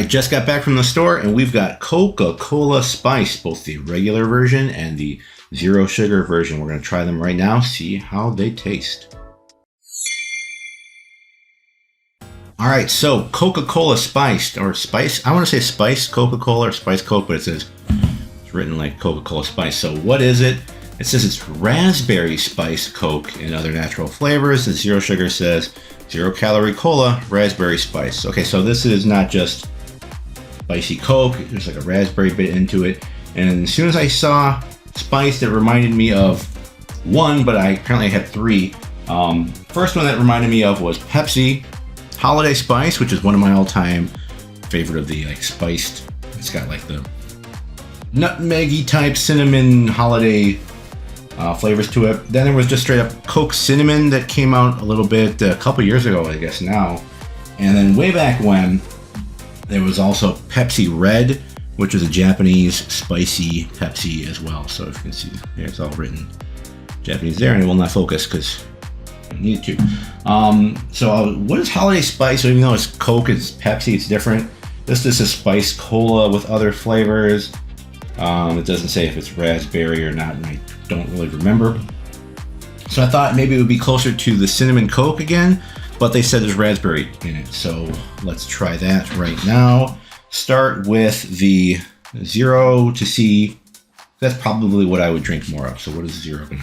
I just got back from the store and we've got Coca-Cola Spice, both the regular version and the zero sugar version. We're going to try them right now, see how they taste. All right, so Coca-Cola Spiced, or Spice, I want to say Spiced Coca-Cola or Spiced Coke, but it's written like Coca-Cola Spice. So what is it? It says it's raspberry spiced Coke and other natural flavors. The zero sugar says 0 calorie cola, raspberry spice. Okay, so this is not just spicy Coke, there's like a raspberry bit into it. And as soon as I saw spice, it reminded me of one, but I apparently had three. First one that reminded me of was Pepsi Holiday Spice, which is one of my all-time favorite of the like spiced. It's got like the nutmeggy type cinnamon holiday flavors to it. Then there was just straight up Coke Cinnamon that came out a little bit a couple years ago, I guess now. And then way back when, there was also Pepsi Red, which was a Japanese spicy Pepsi as well. So if you can see, here it's all written Japanese there, and it will not focus because I need to. So what is Holiday Spice? So even though it's Coke, it's Pepsi, it's different. This is a spiced cola with other flavors. It doesn't say if it's raspberry or not, and I don't really remember. So I thought maybe it would be closer to the cinnamon Coke again, but they said there's raspberry in it. So let's try that right now. Start with the zero to see. That's probably what I would drink more of. So what is zero gonna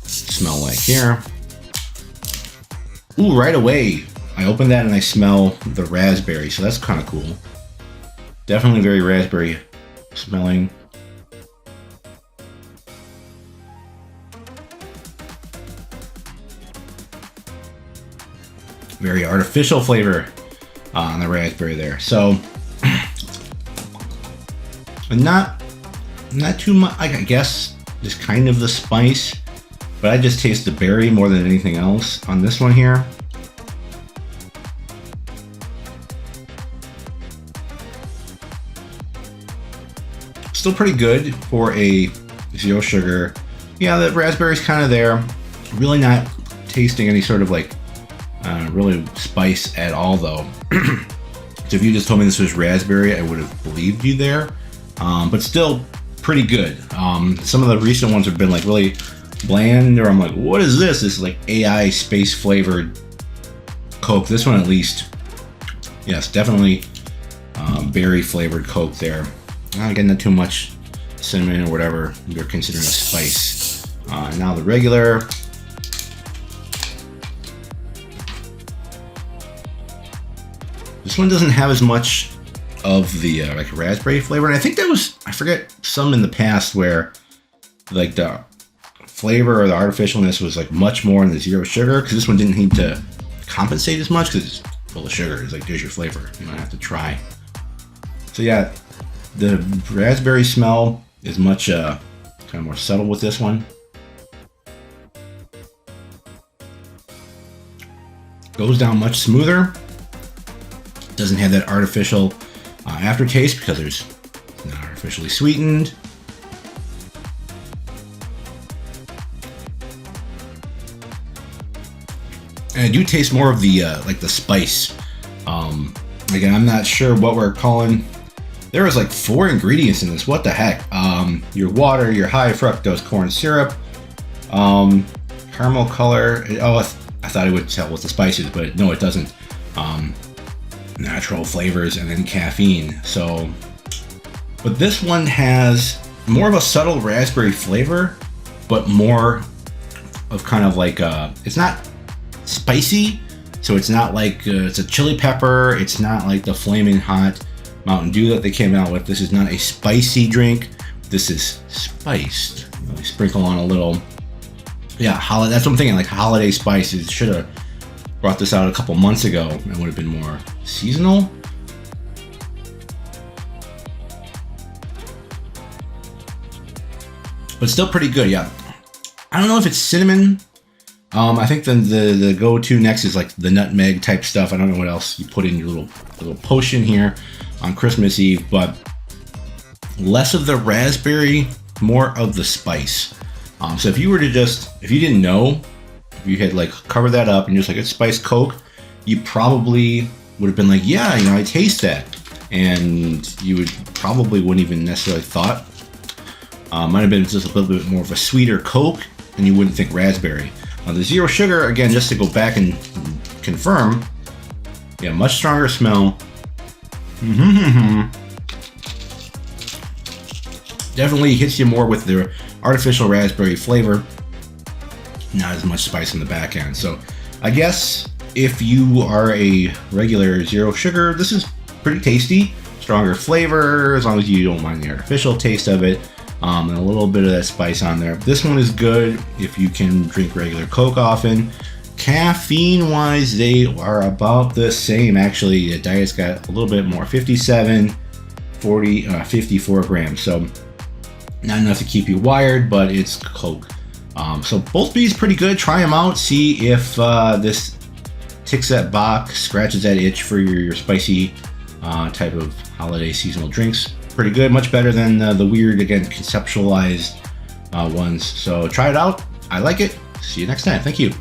smell like here? Ooh, right away, I open that and I smell the raspberry. So that's kind of cool. Definitely very raspberry smelling. Very artificial flavor on the raspberry there. So not too much, I guess, just kind of the spice, but I just taste the berry more than anything else on this one here. Still pretty good for a zero sugar. Yeah, the raspberry's kind of there. Really not tasting any sort of like really spice at all though. So if you just told me this was raspberry, I would have believed you there. But still pretty good. Some of the recent ones have been like really bland, or I'm like, what is this? This is like AI space flavored Coke. This one at least, yes, definitely berry flavored Coke there. Not getting into too much cinnamon or whatever you're considering a spice. Now the regular. This one doesn't have as much of the like raspberry flavor, and I think that was, I forget, some in the past where like the flavor or the artificialness was like much more in the zero sugar, because this one didn't need to compensate as much because it's full of sugar. It's like, there's your flavor, you don't have to try. So yeah, the raspberry smell is much kind of more subtle with this one. Goes down much smoother. Doesn't have that artificial aftertaste because it's not artificially sweetened. And I do taste more of the like the spice. Again, I'm not sure what we're calling. There was like 4 ingredients in this. What the heck? Your water, your high fructose corn syrup, caramel color. Oh, I thought it would tell what the spice is, but no, it doesn't. Natural flavors, and then caffeine. So, but this one has more of a subtle raspberry flavor, but more of kind of like it's not spicy, so it's not like it's a chili pepper. It's not like the flaming hot Mountain Dew that they came out with. This is not a spicy drink. This is spiced. You sprinkle on a little, yeah, that's what I'm thinking, like holiday spices. Should have brought this out a couple months ago. It would have been more seasonal. But still pretty good, yeah. I don't know if it's cinnamon. I think the go-to next is like the nutmeg type stuff. I don't know what else you put in your little potion here on Christmas Eve, but less of the raspberry, more of the spice. So if you were to if you didn't know, if you had like covered that up and just like it's spiced Coke, you probably would have been like, yeah, you know, I taste that. And you would probably wouldn't even necessarily thought. Might have been just a little bit more of a sweeter Coke, and you wouldn't think raspberry. The zero sugar, again, just to go back and confirm, yeah, much stronger smell. Definitely hits you more with the artificial raspberry flavor. Not as much spice in the back end. So I guess if you are a regular zero sugar, this is pretty tasty. Stronger flavor, as long as you don't mind the artificial taste of it. And a little bit of that spice on there. This one is good if you can drink regular Coke often. Caffeine wise, they are about the same. Actually, the diet's got a little bit more, 57, 40, 54 grams. So not enough to keep you wired, but it's Coke. So both these pretty good. Try them out. See if this ticks that box, scratches that itch for your spicy type of holiday seasonal drinks. Pretty good, much better than the weird, again, conceptualized ones. So try it out. I like it. See you next time. Thank you.